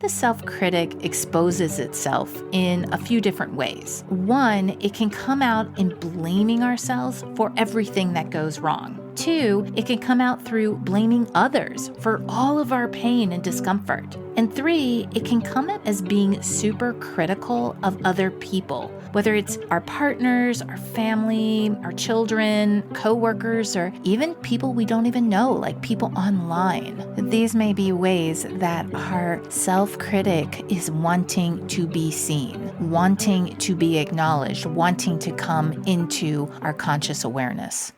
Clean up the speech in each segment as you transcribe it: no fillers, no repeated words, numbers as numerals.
The self-critic exposes itself in a few different ways. One, it can come out in blaming ourselves for everything that goes wrong. Two, it can come out through blaming others for all of our pain and discomfort. And three, it can come out as being super critical of other people, whether it's our partners, our family, our children, coworkers, or even people we don't even know, like people online. These may be ways that our self-critic is wanting to be seen, wanting to be acknowledged, wanting to come into our conscious awareness.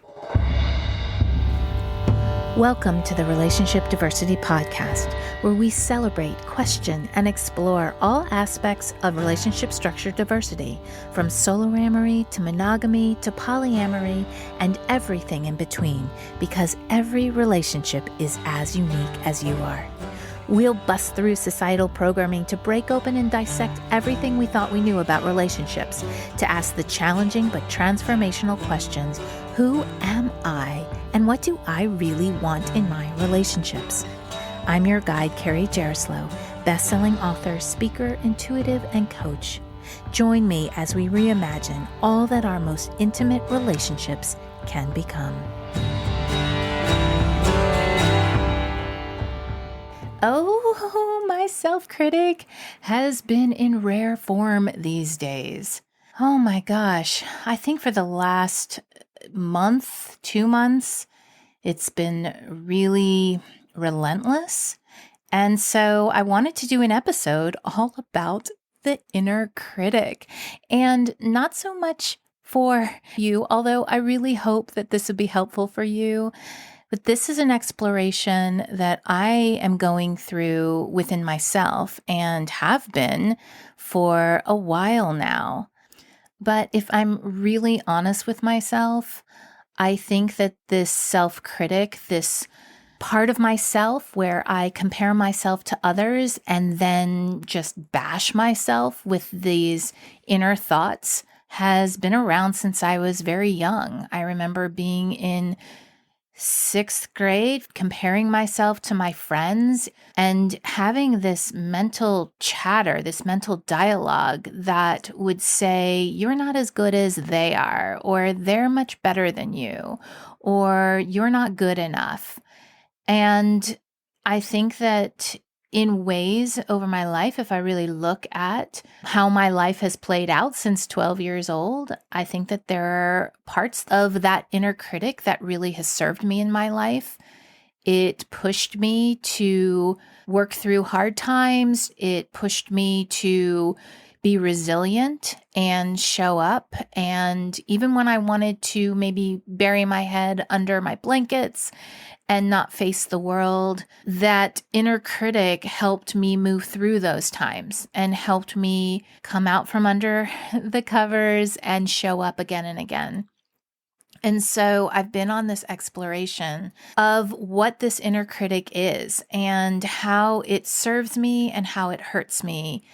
Welcome to the Relationship Diversity Podcast, where we celebrate, question, and explore all aspects of relationship structure diversity, from soloamory to monogamy to polyamory and everything in between, because every relationship is as unique as you are. We'll bust through societal programming to break open and dissect everything we thought we knew about relationships, to ask the challenging but transformational questions: who am I, and what do I really want in my relationships? I'm your guide, Carrie Jaroslaw, best-selling author, speaker, intuitive, and coach. Join me as we reimagine all that our most intimate relationships can become. Oh, my self-critic has been in rare form these days. Oh my gosh, I think for the last month, 2 months, it's been really relentless. And so I wanted to do an episode all about the inner critic, and not so much for you, although I really hope that this would be helpful for you. But this is an exploration that I am going through within myself and have been for a while now. But if I'm really honest with myself, I think that this self-critic, this part of myself where I compare myself to others and then just bash myself with these inner thoughts, has been around since I was very young. I remember being in 6th grade, comparing myself to my friends and having this mental chatter, this mental dialogue that would say, you're not as good as they are, or they're much better than you, or you're not good enough. And I think that in ways over my life, if I really look at how my life has played out since 12 years old, I think that there are parts of that inner critic that really has served me in my life. It pushed me to work through hard times. It pushed me to be resilient and show up. And even when I wanted to maybe bury my head under my blankets and not face the world, that inner critic helped me move through those times and helped me come out from under the covers and show up again and again. And so I've been on this exploration of what this inner critic is and how it serves me and how it hurts me.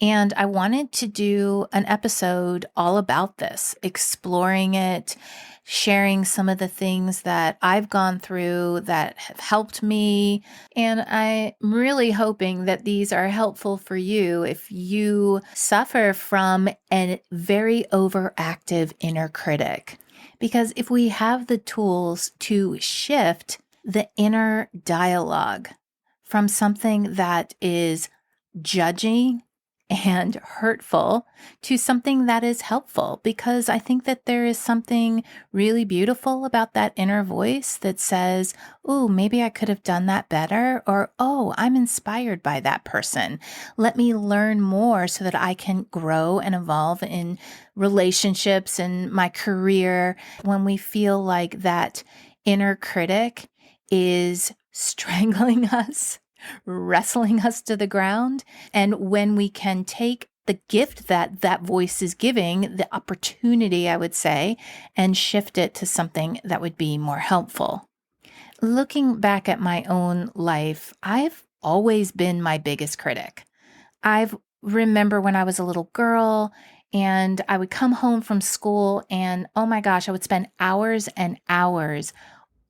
And I wanted to do an episode all about this, exploring it, sharing some of the things that I've gone through that have helped me. And I'm really hoping that these are helpful for you if you suffer from a very overactive inner critic. Because if we have the tools to shift the inner dialogue from something that is judging and hurtful to something that is helpful, because I think that there is something really beautiful about that inner voice that says, oh, maybe I could have done that better, or, oh, I'm inspired by that person. Let me learn more so that I can grow and evolve in relationships and my career. When we feel like that inner critic is strangling us, wrestling us to the ground. And when we can take the gift that that voice is giving, the opportunity, I would say, and shift it to something that would be more helpful. Looking back at my own life, I've always been my biggest critic. I remember when I was a little girl and I would come home from school and, oh my gosh, I would spend hours and hours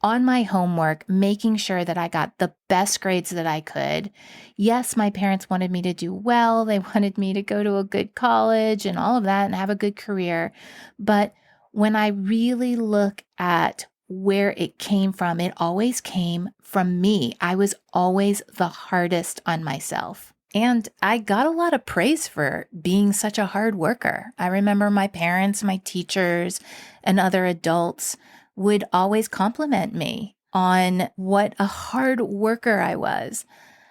on my homework, making sure that I got the best grades that I could. Yes, my parents wanted me to do well. They wanted me to go to a good college and all of that and have a good career. But when I really look at where it came from, it always came from me. I was always the hardest on myself. And I got a lot of praise for being such a hard worker. I remember my parents, my teachers, and other adults would always compliment me on what a hard worker I was.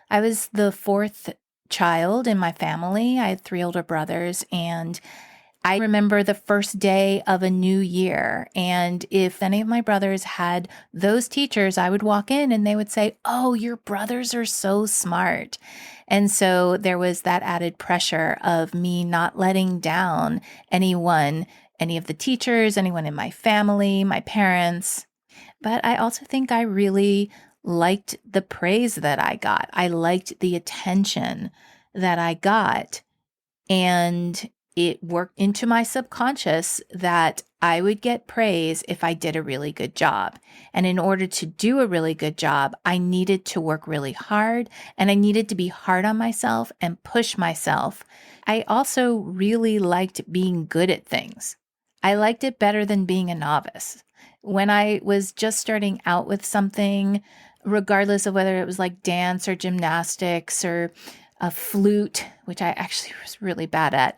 I was the fourth child in my family. I had three older brothers, and I remember the first day of a new year. And if any of my brothers had those teachers, I would walk in and they would say, "Oh, your brothers are so smart." And so there was that added pressure of me not letting down anyone, any of the teachers, anyone in my family, my parents. But I also think I really liked the praise that I got. I liked the attention that I got. And it worked into my subconscious that I would get praise if I did a really good job. And in order to do a really good job, I needed to work really hard and I needed to be hard on myself and push myself. I also really liked being good at things. I liked it better than being a novice. When I was just starting out with something, regardless of whether it was like dance or gymnastics or a flute, which I actually was really bad at,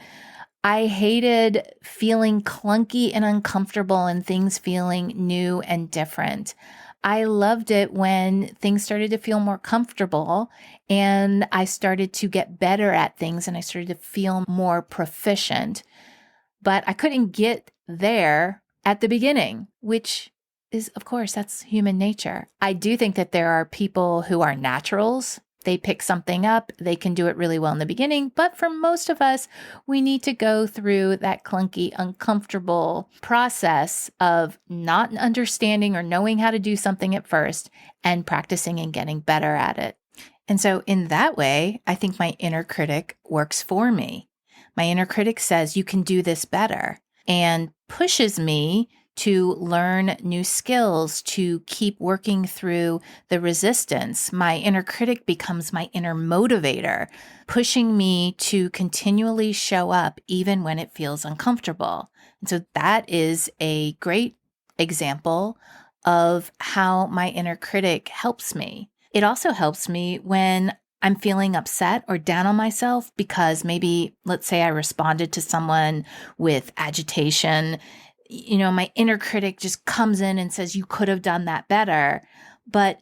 I hated feeling clunky and uncomfortable and things feeling new and different. I loved it when things started to feel more comfortable and I started to get better at things and I started to feel more proficient. But I couldn't get there at the beginning, which is, of course, that's human nature. I do think that there are people who are naturals. They pick something up, they can do it really well in the beginning, but for most of us, we need to go through that clunky, uncomfortable process of not understanding or knowing how to do something at first and practicing and getting better at it. And so in that way, I think my inner critic works for me. My inner critic says, you can do this better, and pushes me to learn new skills, to keep working through the resistance. My inner critic becomes my inner motivator, pushing me to continually show up even when it feels uncomfortable. And so that is a great example of how my inner critic helps me. It also helps me when I'm feeling upset or down on myself because maybe, let's say I responded to someone with agitation. My inner critic just comes in and says, you could have done that better. But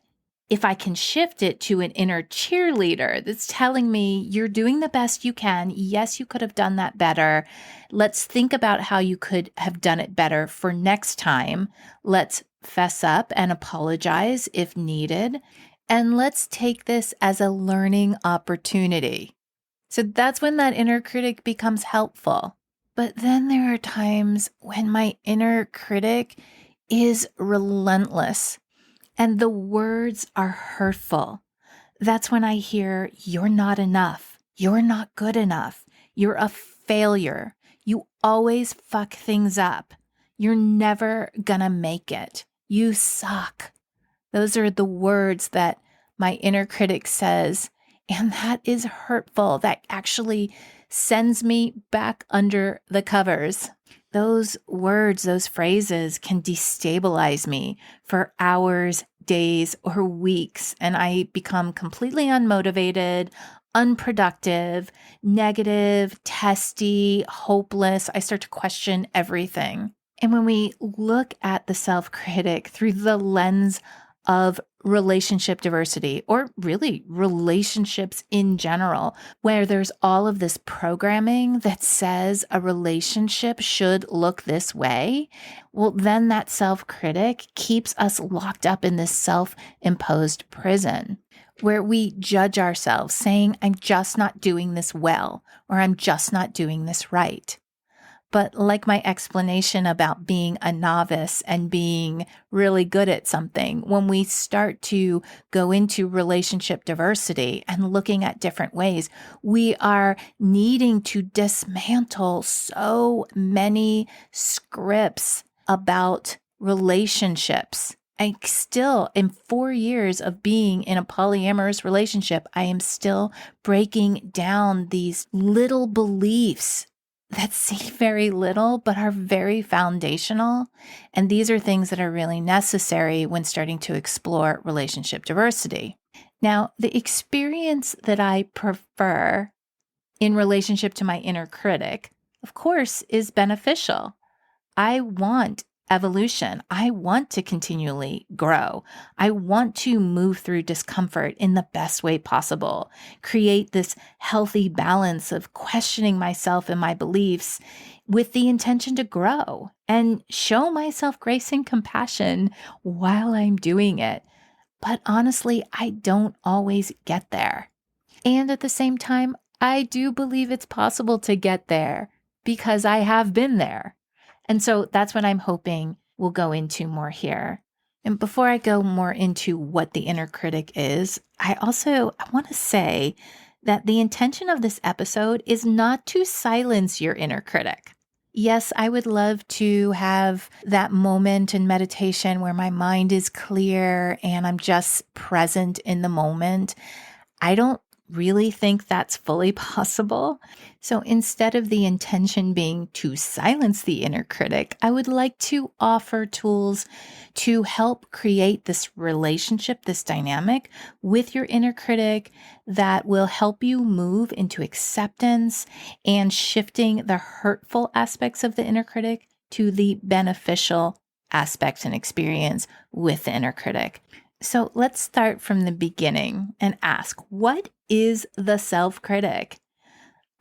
if I can shift it to an inner cheerleader that's telling me, you're doing the best you can. Yes, you could have done that better. Let's think about how you could have done it better for next time. Let's fess up and apologize if needed. And let's take this as a learning opportunity. So that's when that inner critic becomes helpful. But then there are times when my inner critic is relentless and the words are hurtful. That's when I hear, you're not enough. You're not good enough. You're a failure. You always fuck things up. You're never gonna make it. You suck. Those are the words that my inner critic says, and that is hurtful. That actually sends me back under the covers. Those words, those phrases can destabilize me for hours, days, or weeks, and I become completely unmotivated, unproductive, negative, testy, hopeless. I start to question everything. And when we look at the self-critic through the lens of relationship diversity, or really relationships in general, where there's all of this programming that says a relationship should look this way, well, then that self-critic keeps us locked up in this self-imposed prison where we judge ourselves saying, I'm just not doing this well, or I'm just not doing this right. But like my explanation about being a novice and being really good at something, when we start to go into relationship diversity and looking at different ways, we are needing to dismantle so many scripts about relationships I still, in 4 years of being in a polyamorous relationship, I am still breaking down these little beliefs that seem very little, but are very foundational. And these are things that are really necessary when starting to explore relationship diversity. Now, the experience that I prefer in relationship to my inner critic, of course, is beneficial. I want evolution. I want to continually grow. I want to move through discomfort in the best way possible, create this healthy balance of questioning myself and my beliefs with the intention to grow and show myself grace and compassion while I'm doing it. But honestly, I don't always get there. And at the same time, I do believe it's possible to get there because I have been there. And so that's what I'm hoping we'll go into more here. And before I go more into what the inner critic is, I want to say that the intention of this episode is not to silence your inner critic. Yes, I would love to have that moment in meditation where my mind is clear and I'm just present in the moment. I don't really think that's fully possible. So instead of the intention being to silence the inner critic, I would like to offer tools to help create this relationship, this dynamic with your inner critic that will help you move into acceptance and shifting the hurtful aspects of the inner critic to the beneficial aspects and experience with the inner critic. So let's start from the beginning and ask, what is the self-critic?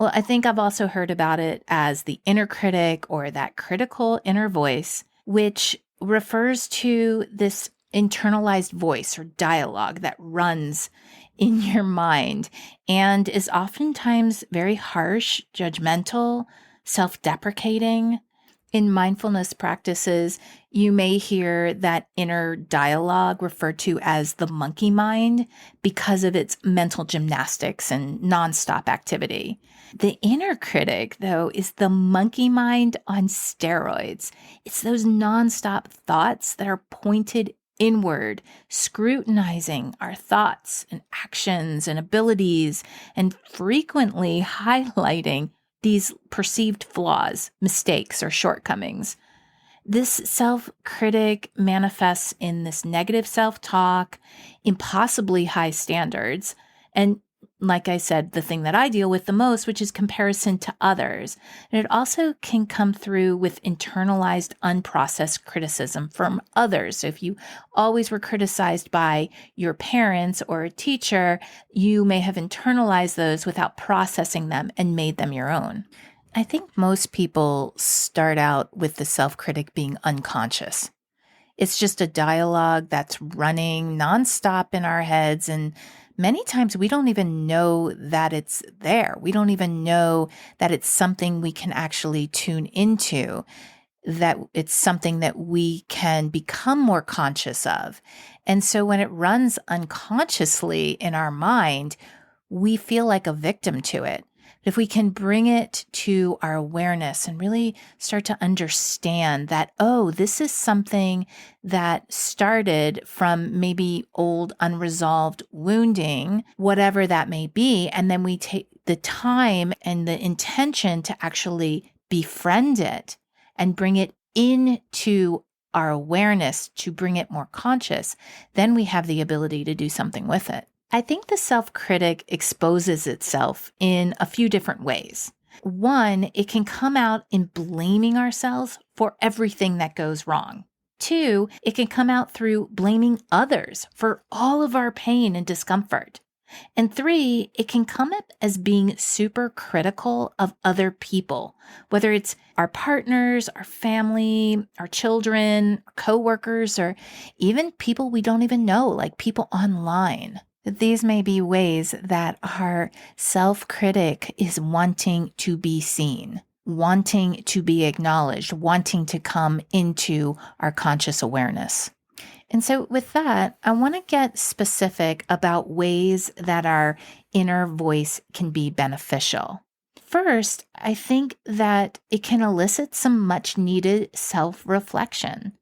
Well, I think I've also heard about it as the inner critic or that critical inner voice, which refers to this internalized voice or dialogue that runs in your mind and is oftentimes very harsh, judgmental, self-deprecating. In mindfulness practices, you may hear that inner dialogue referred to as the monkey mind because of its mental gymnastics and nonstop activity. The inner critic, though, is the monkey mind on steroids. It's those nonstop thoughts that are pointed inward, scrutinizing our thoughts and actions and abilities, and frequently highlighting these perceived flaws, mistakes, or shortcomings. This self-critic manifests in this negative self-talk, impossibly high standards, and like I said, the thing that I deal with the most, which is comparison to others. And it also can come through with internalized, unprocessed criticism from others. So if you always were criticized by your parents or a teacher, you may have internalized those without processing them and made them your own. I think most people start out with the self-critic being unconscious. It's just a dialogue that's running nonstop in our heads, and many times we don't even know that it's there. We don't even know that it's something we can actually tune into, that it's something that we can become more conscious of. And so when it runs unconsciously in our mind, we feel like a victim to it. If we can bring it to our awareness and really start to understand that, oh, this is something that started from maybe old unresolved wounding, whatever that may be, and then we take the time and the intention to actually befriend it and bring it into our awareness, to bring it more conscious, then we have the ability to do something with it. I think the self-critic exposes itself in a few different ways. One, it can come out in blaming ourselves for everything that goes wrong. Two, it can come out through blaming others for all of our pain and discomfort. And three, it can come up as being super critical of other people, whether it's our partners, our family, our children, our coworkers, or even people we don't even know, like people online. These may be ways that our self-critic is wanting to be seen, wanting to be acknowledged, wanting to come into our conscious awareness. And so with that, I want to get specific about ways that our inner voice can be beneficial. First, I think that it can elicit some much needed self-reflection.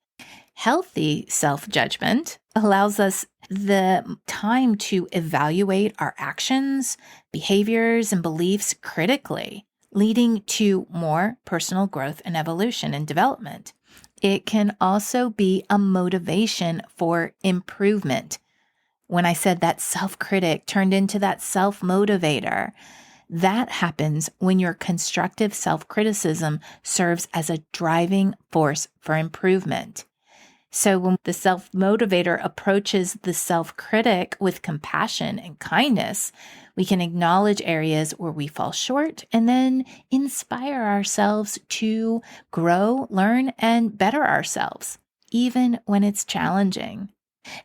Healthy self-judgment allows us the time to evaluate our actions, behaviors, and beliefs critically, leading to more personal growth and evolution and development. It can also be a motivation for improvement. When I said that self-critic turned into that self-motivator, that happens when your constructive self-criticism serves as a driving force for improvement. So when the self-motivator approaches the self-critic with compassion and kindness, we can acknowledge areas where we fall short and then inspire ourselves to grow, learn, and better ourselves, even when it's challenging.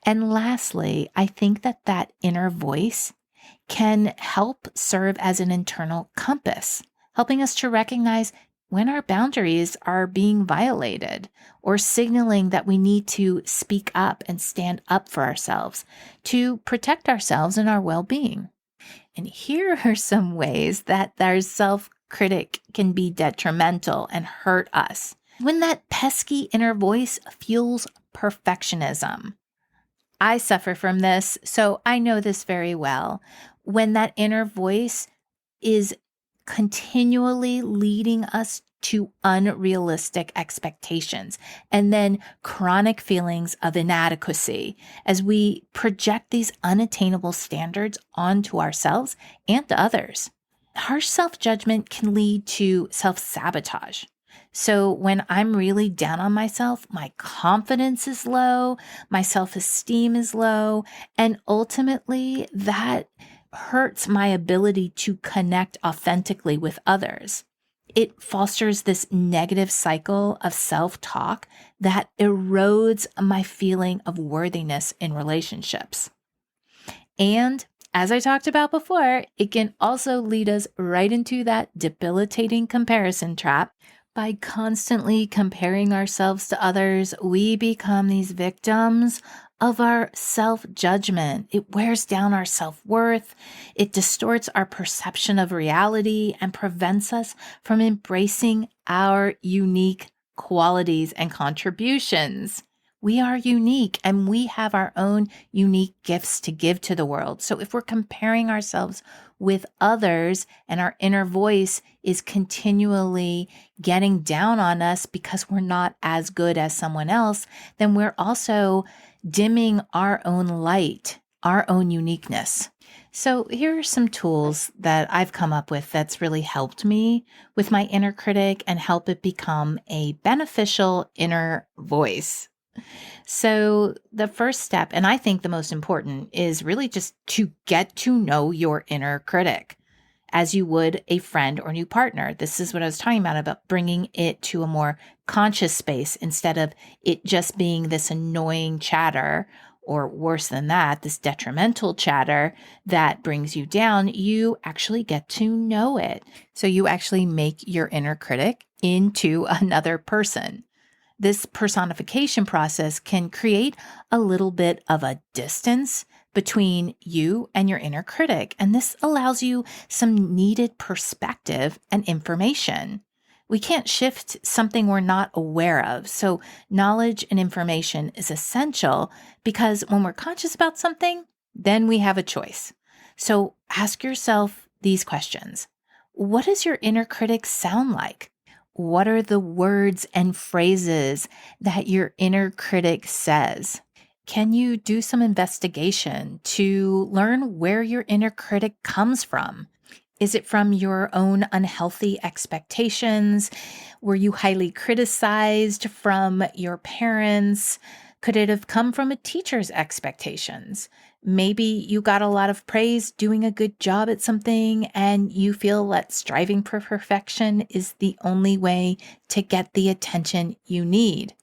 And lastly, I think that inner voice can help serve as an internal compass, helping us to recognize when our boundaries are being violated or signaling that we need to speak up and stand up for ourselves to protect ourselves and our well-being. And here are some ways that our self-critic can be detrimental and hurt us. When that pesky inner voice fuels perfectionism. I suffer from this, so I know this very well. When that inner voice is continually leading us to unrealistic expectations and then chronic feelings of inadequacy as we project these unattainable standards onto ourselves and to others. Harsh self-judgment can lead to self-sabotage. So when I'm really down on myself, my confidence is low, my self-esteem is low, and ultimately that hurts my ability to connect authentically with others. It fosters this negative cycle of self-talk that erodes my feeling of worthiness in relationships. And as I talked about before, it can also lead us right into that debilitating comparison trap. By constantly comparing ourselves to others, we become these victims of our self-judgment. It wears down our self-worth. It distorts our perception of reality and prevents us from embracing our unique qualities and contributions. We are unique and we have our own unique gifts to give to the world. So if we're comparing ourselves with others and our inner voice is continually getting down on us because we're not as good as someone else, then we're also dimming our own light, our own uniqueness. So here are some tools that I've come up with that's really helped me with my inner critic and help it become a beneficial inner voice. So the first step, and I think the most important, is really just to get to know your inner critic as you would a friend or new partner. This is what I was talking about bringing it to a more conscious space instead of it just being this annoying chatter, or worse than that, this detrimental chatter that brings you down. You actually get to know it. So you actually make your inner critic into another person. This personification process can create a little bit of a distance between you and your inner critic, and this allows you some needed perspective and information. We can't shift something we're not aware of, so knowledge and information is essential because when we're conscious about something, then we have a choice. So ask yourself these questions. What does your inner critic sound like? What are the words and phrases that your inner critic says? Can you do some investigation to learn where your inner critic comes from? Is it from your own unhealthy expectations? Were you highly criticized from your parents? Could it have come from a teacher's expectations? Maybe you got a lot of praise doing a good job at something and you feel that striving for perfection is the only way to get the attention you need.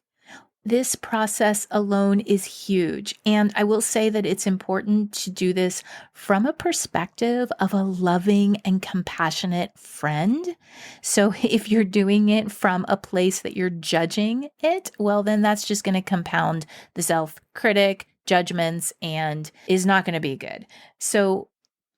This process alone is huge, and I will say that it's important to do this from a perspective of a loving and compassionate friend. So if you're doing it from a place that you're judging it, well, then that's just going to compound the self-critic, judgments, and is not going to be good. So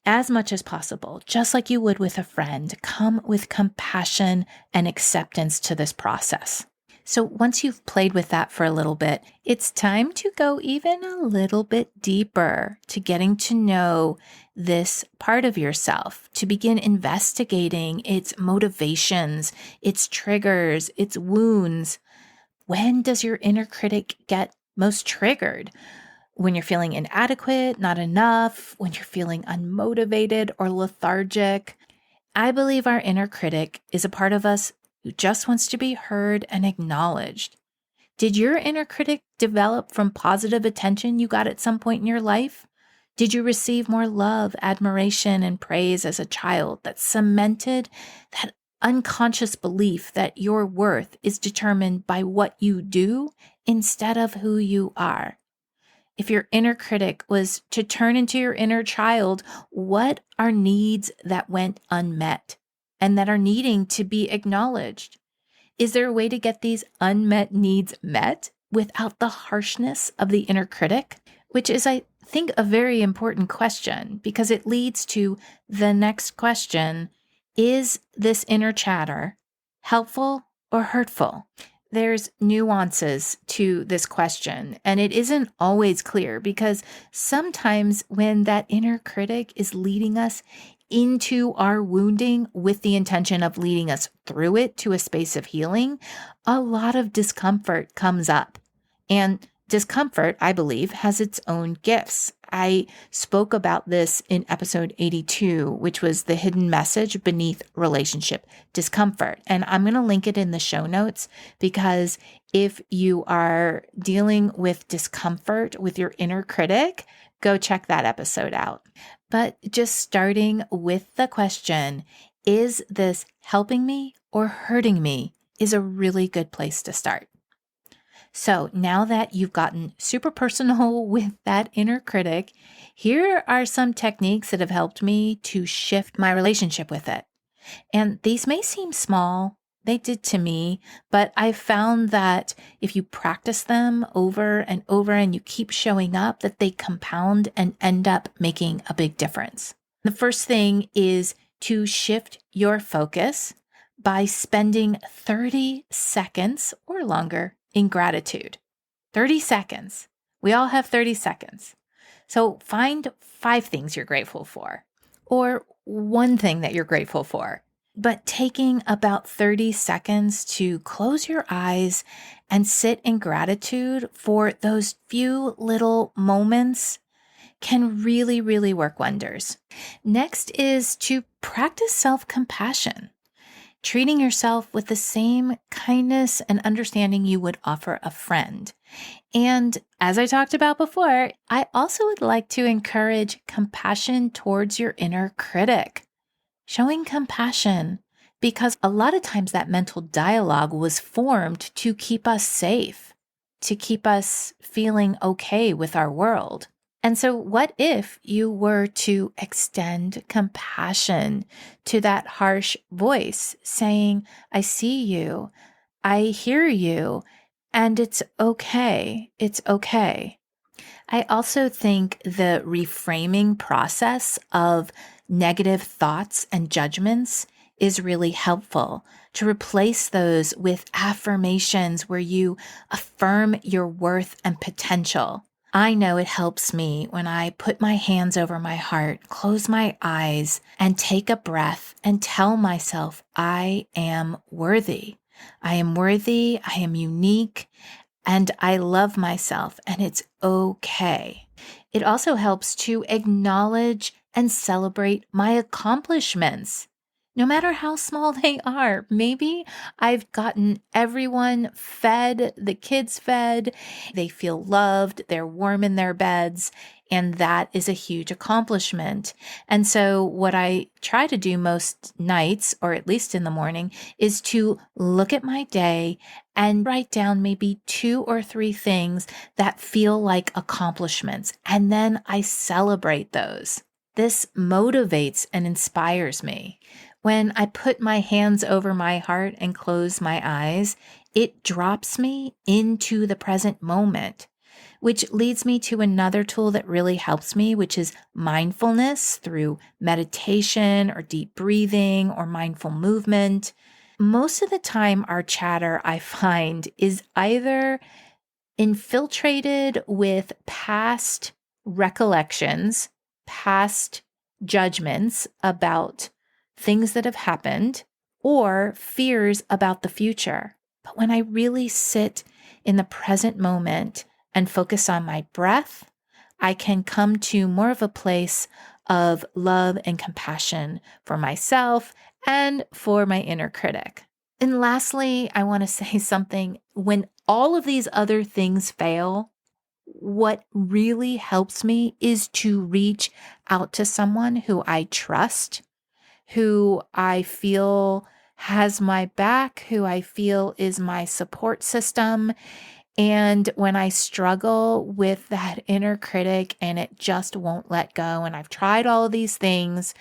as much as possible, just like you would with a friend, come with compassion and acceptance to this process. So once you've played with that for a little bit, it's time to go even a little bit deeper to getting to know this part of yourself, to begin investigating its motivations, its triggers, its wounds. When does your inner critic get most triggered? When you're feeling inadequate, not enough, when you're feeling unmotivated or lethargic. I believe our inner critic is a part of us who just wants to be heard and acknowledged. Did your inner critic develop from positive attention you got at some point in your life? Did you receive more love, admiration, and praise as a child that cemented that unconscious belief that your worth is determined by what you do instead of who you are? If your inner critic was to turn into your inner child, what are needs that went unmet and that are needing to be acknowledged? Is there a way to get these unmet needs met without the harshness of the inner critic? Which is, I think, a very important question because it leads to the next question. Is this inner chatter helpful or hurtful? There's nuances to this question, and it isn't always clear because sometimes when that inner critic is leading us into our wounding with the intention of leading us through it to a space of healing, a lot of discomfort comes up. And discomfort, I believe, has its own gifts. I spoke about this in episode 82, which was the hidden message beneath relationship discomfort. And I'm going to link it in the show notes because if you are dealing with discomfort with your inner critic, go check that episode out. But just starting with the question, is this helping me or hurting me, is a really good place to start. So now that you've gotten super personal with that inner critic, here are some techniques that have helped me to shift my relationship with it. And these may seem small, they did to me, but I've found that if you practice them over and over and you keep showing up, that they compound and end up making a big difference. The first thing is to shift your focus by spending 30 seconds or longer in gratitude. 30 seconds. We all have 30 seconds. So find 5 things you're grateful for, or one thing that you're grateful for. But taking about 30 seconds to close your eyes and sit in gratitude for those few little moments can really, really work wonders. Next is to practice self-compassion. Treating yourself with the same kindness and understanding you would offer a friend. And as I talked about before, I also would like to encourage compassion towards your inner critic. Showing compassion, because a lot of times that mental dialogue was formed to keep us safe, to keep us feeling okay with our world. And so what if you were to extend compassion to that harsh voice saying, I see you, I hear you, and it's okay. It's okay. I also think the reframing process of negative thoughts and judgments is really helpful, to replace those with affirmations where you affirm your worth and potential. I know it helps me when I put my hands over my heart, close my eyes, and take a breath and tell myself I am worthy. I am worthy, I am unique, and I love myself, and it's okay. It also helps to acknowledge and celebrate my accomplishments, no matter how small they are. Maybe I've gotten everyone fed, the kids fed, they feel loved, they're warm in their beds, and that is a huge accomplishment. And so what I try to do most nights, or at least in the morning, is to look at my day and write down maybe 2 or 3 things that feel like accomplishments. And then I celebrate those. This motivates and inspires me. When I put my hands over my heart and close my eyes, it drops me into the present moment, which leads me to another tool that really helps me, which is mindfulness through meditation or deep breathing or mindful movement. Most of the time, our chatter, I find, is either infiltrated with past recollections, past judgments about things that have happened, or fears about the future. But when I really sit in the present moment and focus on my breath, I can come to more of a place of love and compassion for myself and for my inner critic. And lastly, I want to say something. When all of these other things fail, what really helps me is to reach out to someone who I trust, who I feel has my back, who I feel is my support system. And when I struggle with that inner critic and it just won't let go, and I've tried all of these things,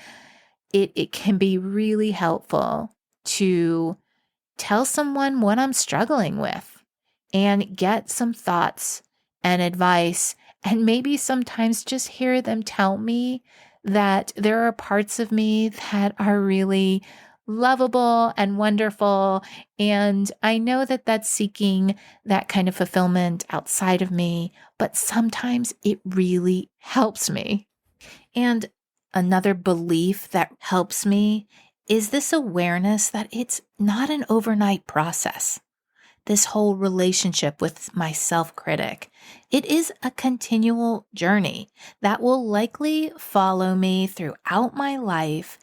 it can be really helpful to tell someone what I'm struggling with and get some thoughts and advice, and maybe sometimes just hear them tell me that there are parts of me that are really lovable and wonderful. And I know that that's seeking that kind of fulfillment outside of me, but sometimes it really helps me. And another belief that helps me is this awareness that it's not an overnight process. This whole relationship with my self-critic, it is a continual journey that will likely follow me throughout my life.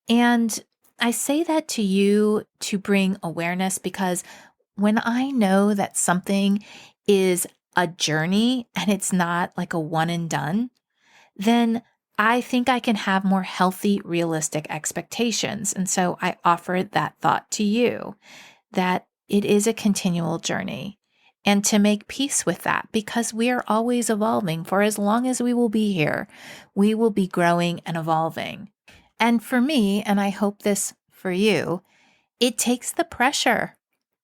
And I say that to you to bring awareness, because when I know that something is a journey and it's not like a one and done, then I think I can have more healthy, realistic expectations. And so I offer that thought to you, that it is a continual journey, and to make peace with that, because we are always evolving. For as long as we will be here, we will be growing and evolving. And for me, and I hope this for you, it takes the pressure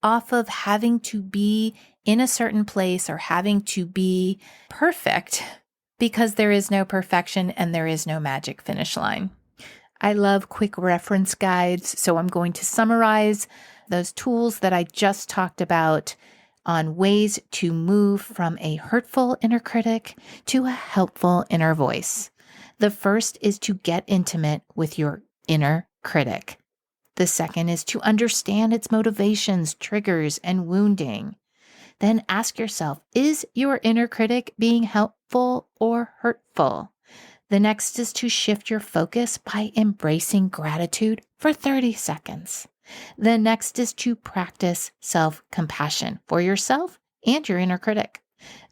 off of having to be in a certain place or having to be perfect, because there is no perfection and there is no magic finish line. I love quick reference guides, so I'm going to summarize those tools that I just talked about on ways to move from a hurtful inner critic to a helpful inner voice. The first is to get intimate with your inner critic. The second is to understand its motivations, triggers, and wounding. Then ask yourself, is your inner critic being helpful or hurtful? The next is to shift your focus by embracing gratitude for 30 seconds. The next is to practice self-compassion for yourself and your inner critic.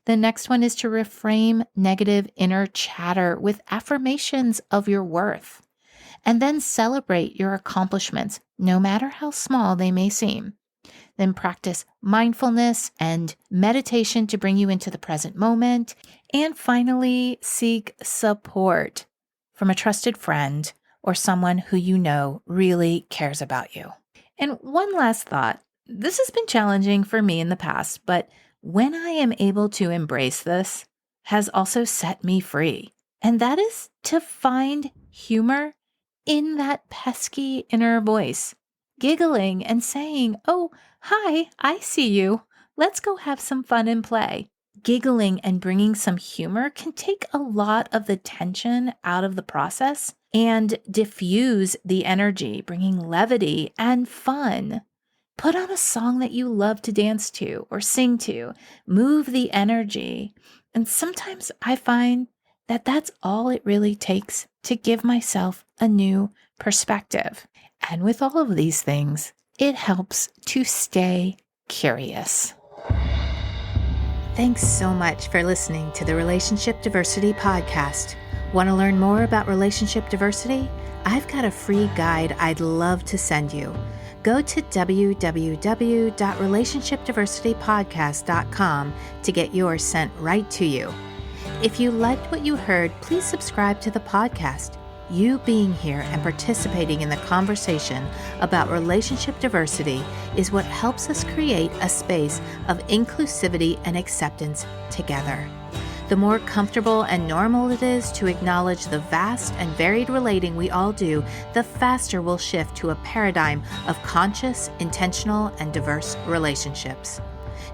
The next one is to reframe negative inner chatter with affirmations of your worth. And then celebrate your accomplishments, no matter how small they may seem. Then practice mindfulness and meditation to bring you into the present moment. And finally, seek support from a trusted friend or someone who you know really cares about you. And one last thought. This has been challenging for me in the past, but when I am able to embrace this, has also set me free. And that is to find humor in that pesky inner voice, giggling and saying, "Oh, hi, I see you. Let's go have some fun and play." Giggling and bringing some humor can take a lot of the tension out of the process and diffuse the energy, bringing levity and fun. Put on a song that you love to dance to or sing to, move the energy. And sometimes I find that that's all it really takes to give myself a new perspective. And with all of these things, it helps to stay curious. Thanks so much for listening to the Relationship Diversity Podcast. Want to learn more about relationship diversity? I've got a free guide I'd love to send you. Go to www.relationshipdiversitypodcast.com to get yours sent right to you. If you liked what you heard, please subscribe to the podcast. You being here and participating in the conversation about relationship diversity is what helps us create a space of inclusivity and acceptance together. The more comfortable and normal it is to acknowledge the vast and varied relating we all do, the faster we'll shift to a paradigm of conscious, intentional, and diverse relationships.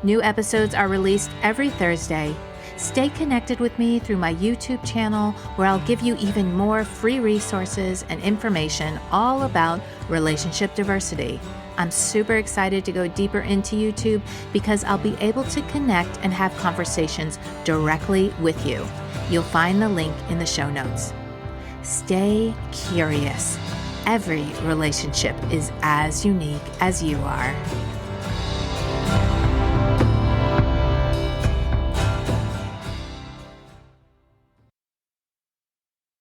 New episodes are released every Thursday. Stay connected with me through my YouTube channel, where I'll give you even more free resources and information all about relationship diversity. I'm super excited to go deeper into YouTube because I'll be able to connect and have conversations directly with you. You'll find the link in the show notes. Stay curious. Every relationship is as unique as you are.